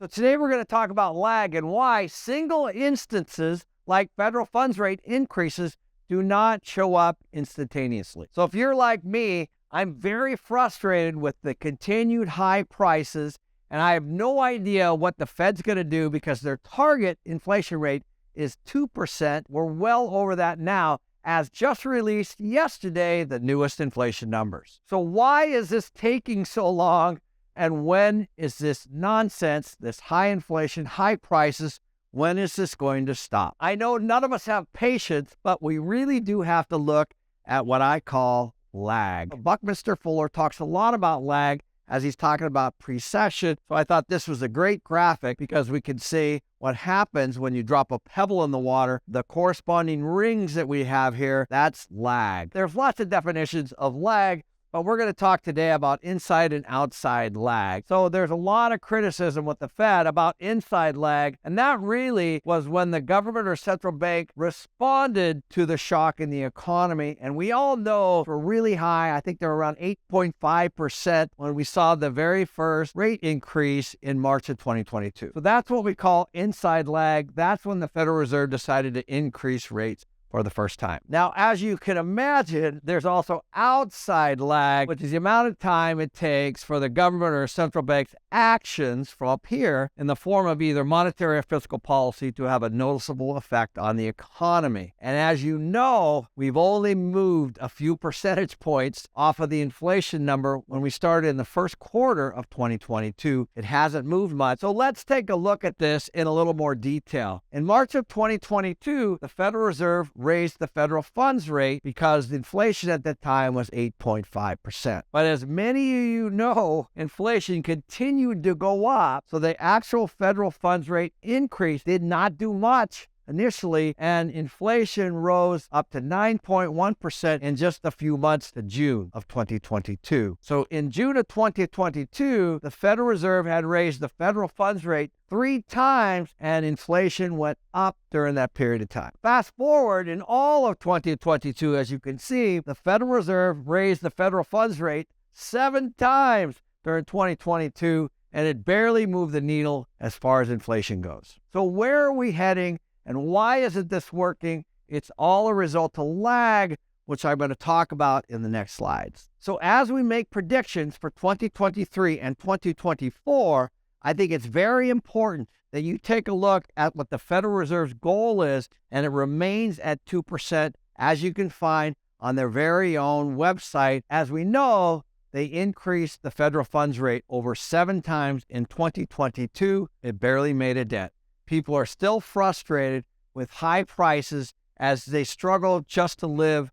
So today we're going to talk about lag and why single instances like federal funds rate increases do not show up instantaneously. So if you're like me, I'm very frustrated with the continued high prices, and I have no idea what the Fed's going to do because their target inflation rate is 2%. We're well over that now, as just released yesterday, the newest inflation numbers. So why is this taking so long? And when is this nonsense, this high inflation, high prices, when is this going to stop? I know none of us have patience, but we really do have to look at what I call lag. Buckminster Fuller talks a lot about lag as he's talking about precession. So I thought this was a great graphic because we can see what happens when you drop a pebble in the water. The corresponding rings that we have here, that's lag. There's lots of definitions of lag, but we're going to talk today about inside and outside lag. So there's a lot of criticism with the Fed about inside lag, and that really was when the government or central bank responded to the shock in the economy. And we all know we're really high. I think they're around 8.5% when we saw the very first rate increase in March of 2022. So that's what we call inside lag. That's when the Federal Reserve decided to increase rates for the first time. Now, as you can imagine, there's also outside lag, which is the amount of time it takes for the government or central bank's actions from up here in the form of either monetary or fiscal policy to have a noticeable effect on the economy. And as you know, we've only moved a few percentage points off of the inflation number when we started in the first quarter of 2022. It hasn't moved much. So let's take a look at this in a little more detail. In March of 2022, the Federal Reserve raised the federal funds rate because the inflation at that time was 8.5%. But as many of you know, inflation continued to go up, so the actual federal funds rate increase did not do much initially, and inflation rose up to 9.1% in just a few months to June of 2022. So in June of 2022, the Federal Reserve had raised the federal funds rate 3 times, and inflation went up during that period of time. Fast forward, in all of 2022, as you can see, the Federal Reserve raised the federal funds rate 7 times during 2022, and it barely moved the needle as far as inflation goes. So where are we heading? And why isn't this working? It's all a result of lag, which I'm going to talk about in the next slides. So as we make predictions for 2023 and 2024, I think it's very important that you take a look at what the Federal Reserve's goal is, and it remains at 2%, as you can find on their very own website. As we know, they increased the federal funds rate over 7 times in 2022. It barely made a dent. People are still frustrated with high prices as they struggle just to live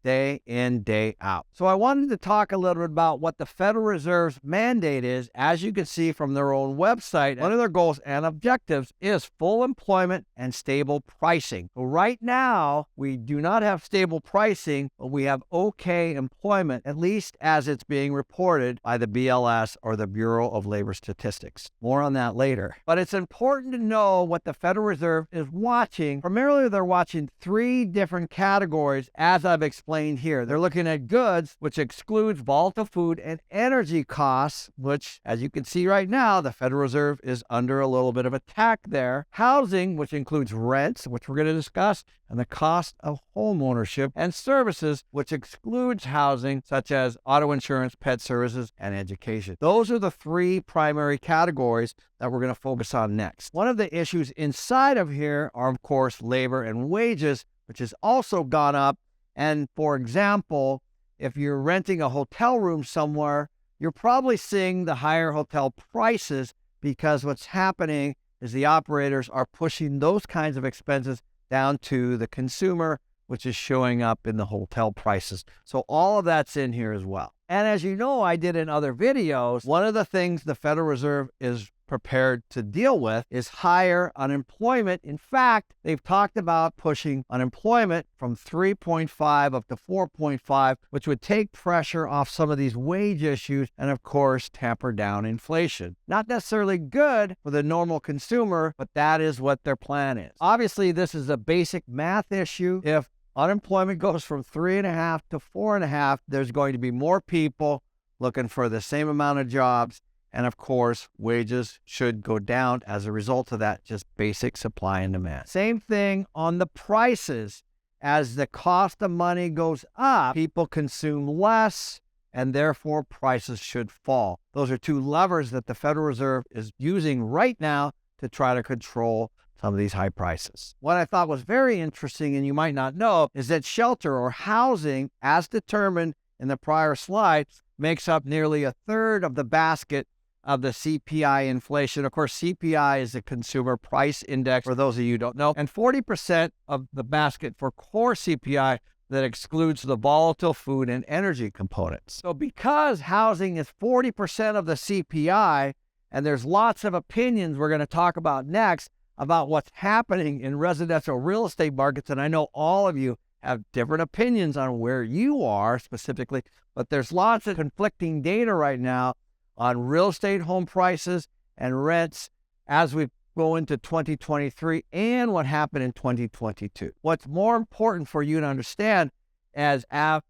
day in, day out. So I wanted to talk a little bit about what the Federal Reserve's mandate is. As you can see from their own website, one of their goals and objectives is full employment and stable pricing. So right now, we do not have stable pricing, but we have okay employment, at least as it's being reported by the BLS or the Bureau of Labor Statistics. More on that later. But it's important to know what the Federal Reserve is watching. Primarily, they're watching 3 different categories, as I've explained here. They're looking at goods, which excludes volatile food and energy costs, which, as you can see right now, the Federal Reserve is under a little bit of attack there. Housing, which includes rents, which we're going to discuss, and the cost of home ownership, and services, which excludes housing, such as auto insurance, pet services, and education. Those are the 3 primary categories that we're going to focus on next. One of the issues inside of here are, of course, labor and wages, which has also gone up. And for example, if you're renting a hotel room somewhere, you're probably seeing the higher hotel prices because what's happening is the operators are pushing those kinds of expenses down to the consumer, which is showing up in the hotel prices. So all of that's in here as well. And as you know, I did in other videos, one of the things the Federal Reserve is prepared to deal with is higher unemployment. In fact, they've talked about pushing unemployment from 3.5 up to 4.5, which would take pressure off some of these wage issues and, of course, tamper down inflation. Not necessarily good for the normal consumer, but that is what their plan is. Obviously, this is a basic math issue. If unemployment goes from 3.5 to 4.5, there's going to be more people looking for the same amount of jobs. And of course, wages should go down as a result of that, just basic supply and demand. Same thing on the prices. As the cost of money goes up, people consume less, and therefore prices should fall. Those are two levers that the Federal Reserve is using right now to try to control some of these high prices. What I thought was very interesting, and you might not know, is that shelter or housing, as determined in the prior slide, makes up nearly a third of the basket of the CPI inflation. Of course, CPI is the Consumer Price Index, for those of you who don't know, and 40% of the basket for core CPI that excludes the volatile food and energy components. So because housing is 40% of the CPI, and there's lots of opinions we're going to talk about next about what's happening in residential real estate markets, and I know all of you have different opinions on where you are specifically, but there's lots of conflicting data right now on real estate home prices and rents as we go into 2023 and what happened in 2022. What's more important for you to understand is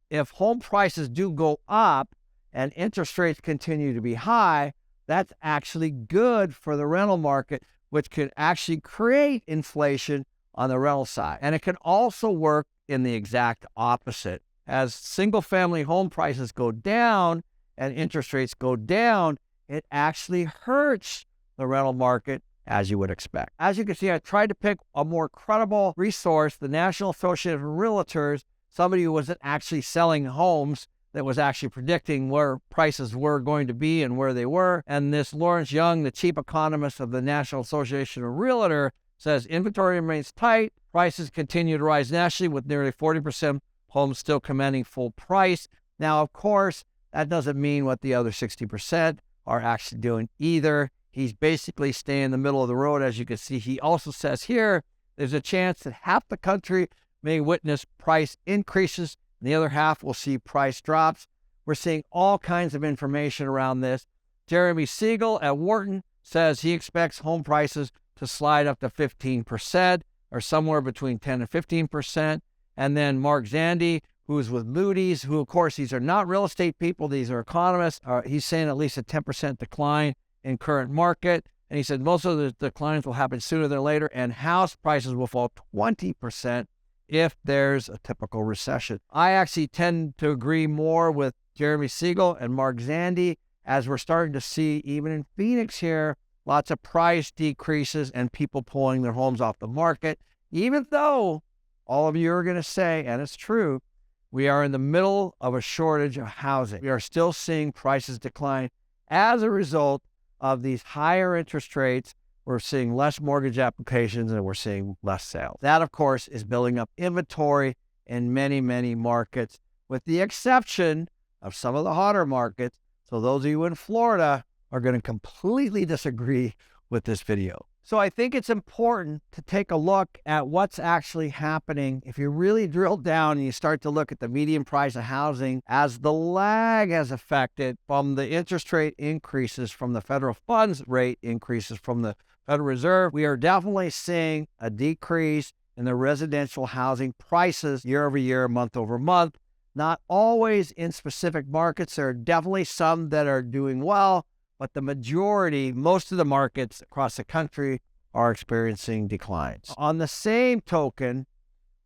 if home prices do go up and interest rates continue to be high, that's actually good for the rental market, which could actually create inflation on the rental side. And it can also work in the exact opposite. As single-family home prices go down and interest rates go down, it actually hurts the rental market, as you would expect. As you can see, I tried to pick a more credible resource, the National Association of Realtors, somebody who wasn't actually selling homes, that was actually predicting where prices were going to be and where they were. And this Lawrence Young, the chief economist of the National Association of Realtors, says inventory remains tight, prices continue to rise nationally with nearly 40% homes still commanding full price. Now, of course, that doesn't mean what the other 60% are actually doing either. He's basically staying in the middle of the road. As you can see, he also says here, there's a chance that half the country may witness price increases and the other half will see price drops. We're seeing all kinds of information around this. Jeremy Siegel at Wharton says he expects home prices to slide up to 15% or somewhere between 10 and 15%. And then Mark Zandi, who's with Moody's, who, of course, these are not real estate people, these are economists. He's saying at least a 10% decline in current market. And he said most of the declines will happen sooner than later, and house prices will fall 20% if there's a typical recession. I actually tend to agree more with Jeremy Siegel and Mark Zandi, as we're starting to see, even in Phoenix here, lots of price decreases and people pulling their homes off the market, even though all of you are going to say, and it's true, we are in the middle of a shortage of housing. We are still seeing prices decline as a result of these higher interest rates. We're seeing less mortgage applications and we're seeing less sales. That, of course, is building up inventory in many, many markets, with the exception of some of the hotter markets. So those of you in Florida are going to completely disagree with this video. So I think it's important to take a look at what's actually happening. If you really drill down and you start to look at the median price of housing, as the lag has affected from the interest rate increases, from the federal funds rate increases from the Federal Reserve, we are definitely seeing a decrease in the residential housing prices year over year, month over month. Not always in specific markets. There are definitely some that are doing well, but the majority, most of the markets across the country are experiencing declines. On the same token,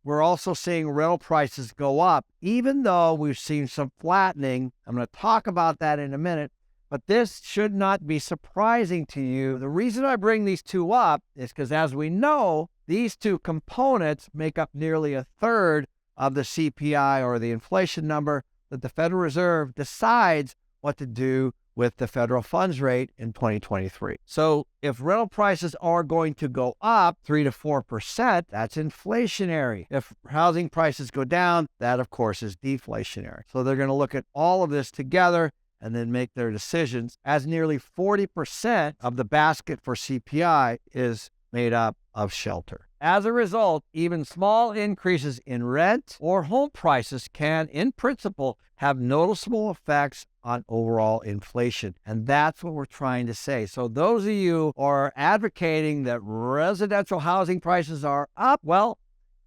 we're also seeing rental prices go up, even though we've seen some flattening. I'm going to talk about that in a minute, but this should not be surprising to you. The reason I bring these two up is because, as we know, these two components make up nearly a third of the CPI, or the inflation number that the Federal Reserve decides what to do with the federal funds rate in 2023. So if rental prices are going to go up 3 to 4%, that's inflationary. If housing prices go down, that of course is deflationary. So they're going to look at all of this together and then make their decisions, as nearly 40% of the basket for CPI is made up of shelter. As a result, even small increases in rent or home prices can, in principle, have noticeable effects on overall inflation. And that's what we're trying to say. So those of you who are advocating that residential housing prices are up, well,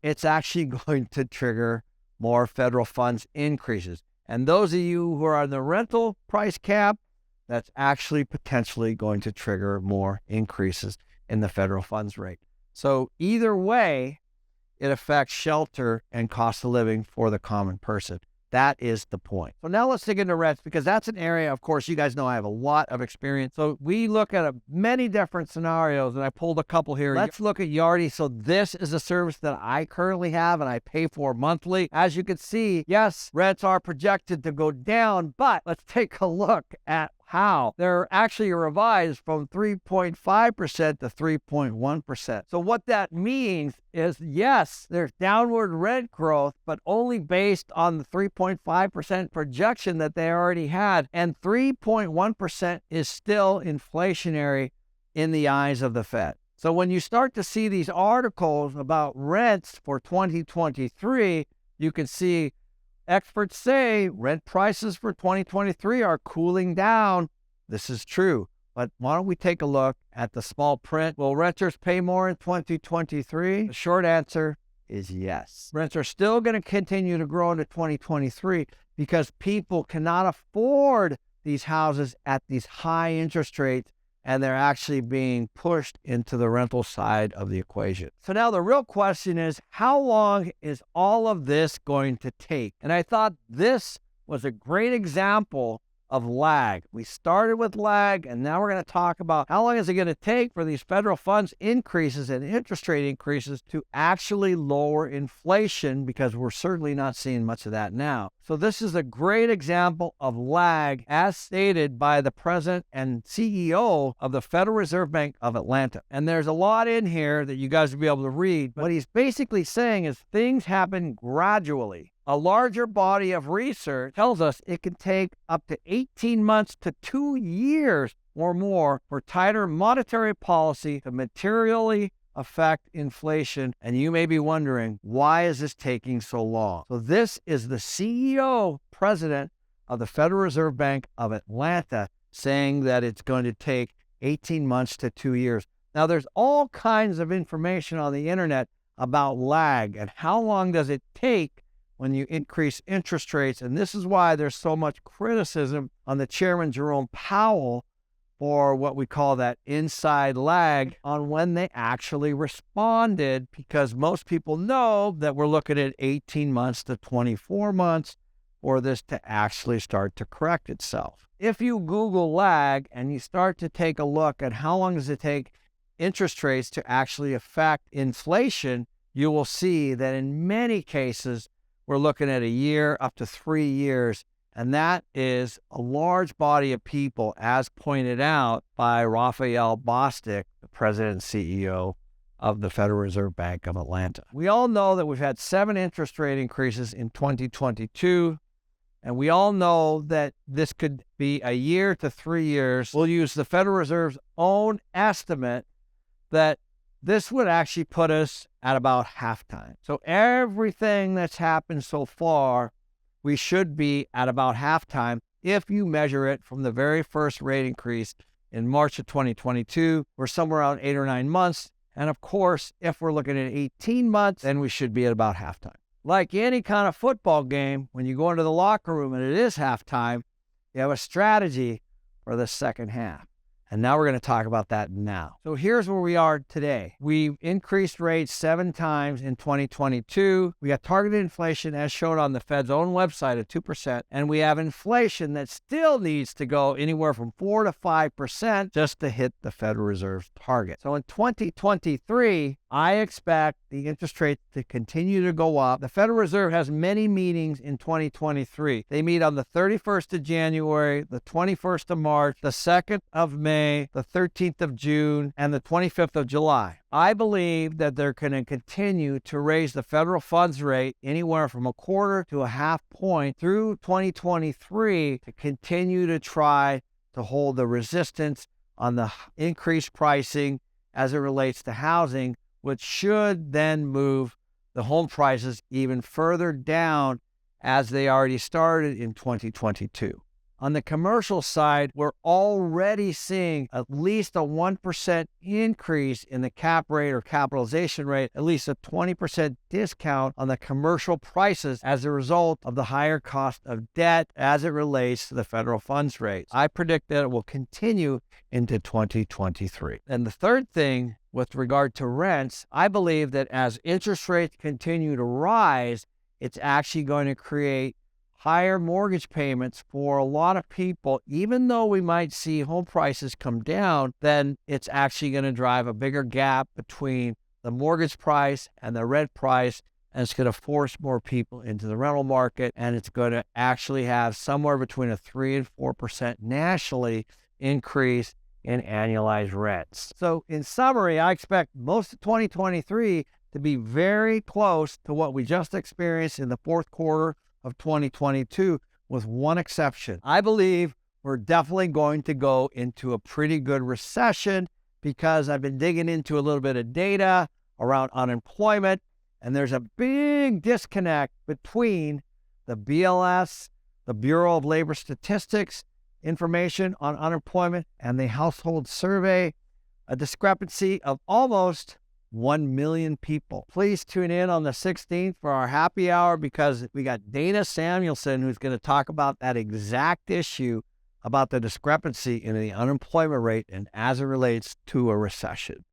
it's actually going to trigger more federal funds increases. And those of you who are on the rental price cap, that's actually potentially going to trigger more increases in the federal funds rate. So either way, it affects shelter and cost of living for the common person. That is the point. So now let's dig into rents, because that's an area, of course, you guys know I have a lot of experience. So we look at many different scenarios, and I pulled a couple here. Let's look at Yardi. So this is a service that I currently have and I pay for monthly. As you can see, yes, rents are projected to go down, but let's take a look at how they're actually revised from 3.5% to 3.1%. So what that means is, yes, there's downward rent growth, but only based on the 3.5% projection that they already had. And 3.1% is still inflationary in the eyes of the Fed. So when you start to see these articles about rents for 2023, you can see experts say rent prices for 2023 are cooling down. This is true. But why don't we take a look at the small print? Will renters pay more in 2023? The short answer is yes. Rents are still going to continue to grow into 2023 because people cannot afford these houses at these high interest rates, and they're actually being pushed into the rental side of the equation. So now the real question is, how long is all of this going to take? And I thought this was a great example of lag. We started with lag, and now we're going to talk about how long is it going to take for these federal funds increases and interest rate increases to actually lower inflation, because we're certainly not seeing much of that now. So this is a great example of lag as stated by the president and CEO of the Federal Reserve Bank of Atlanta. And there's a lot in here that you guys will be able to read. But what he's basically saying is things happen gradually. A larger body of research tells us it can take up to 18 months to 2 years or more for tighter monetary policy to materially affect inflation. And you may be wondering, why is this taking so long? So this is the CEO, president of the Federal Reserve Bank of Atlanta, saying that it's going to take 18 months to 2 years. Now, there's all kinds of information on the internet about lag and how long does it take when you increase interest rates. And this is why there's so much criticism on the chairman, Jerome Powell, for what we call that inside lag on when they actually responded, because most people know that we're looking at 18 months to 24 months for this to actually start to correct itself. If you Google lag and you start to take a look at how long does it take interest rates to actually affect inflation, you will see that in many cases, we're looking at a year up to 3 years. And that is a large body of people, as pointed out by Raphael Bostic, the president and CEO of the Federal Reserve Bank of Atlanta. We all know that we've had 7 interest rate increases in 2022. And we all know that this could be a year to 3 years. We'll use the Federal Reserve's own estimate that this would actually put us at about halftime. So everything that's happened so far, we should be at about halftime if you measure it from the very first rate increase in March of 2022. We're somewhere around 8 or 9 months. And of course, if we're looking at 18 months, then we should be at about halftime. Like any kind of football game, when you go into the locker room and it is halftime, you have a strategy for the second half. And now we're going to talk about that now. So here's where we are today. We've increased rates 7 times in 2022. We got targeted inflation as shown on the Fed's own website at 2%. And we have inflation that still needs to go anywhere from 4 to 5% just to hit the Federal Reserve's target. So in 2023, I expect the interest rate to continue to go up. The Federal Reserve has many meetings in 2023. They meet on the 31st of January, the 21st of March, the 2nd of May, the 13th of June, and the 25th of July. I believe that they're going to continue to raise the federal funds rate anywhere from 1/4 to 1/2 point through 2023 to continue to try to hold the resistance on the increased pricing as it relates to housing, which should then move the home prices even further down as they already started in 2022. On the commercial side, we're already seeing at least a 1% increase in the cap rate or capitalization rate, at least a 20% discount on the commercial prices as a result of the higher cost of debt as it relates to the federal funds rate. I predict that it will continue into 2023. And the third thing with regard to rents, I believe that as interest rates continue to rise, it's actually going to create higher mortgage payments for a lot of people. Even though we might see home prices come down, then it's actually going to drive a bigger gap between the mortgage price and the rent price, and it's going to force more people into the rental market, and it's going to actually have somewhere between a 3 and 4% nationally increase in annualized rents. So in summary, I expect most of 2023 to be very close to what we just experienced in the fourth quarter of 2022, with one exception. I believe we're definitely going to go into a pretty good recession because I've been digging into a little bit of data around unemployment, and there's a big disconnect between the BLS, the Bureau of Labor Statistics, information on unemployment, and the household survey, a discrepancy of almost 1 million people. Please tune in on the 16th for our happy hour because we got Dana Samuelson who's going to talk about that exact issue about the discrepancy in the unemployment rate and as it relates to a recession.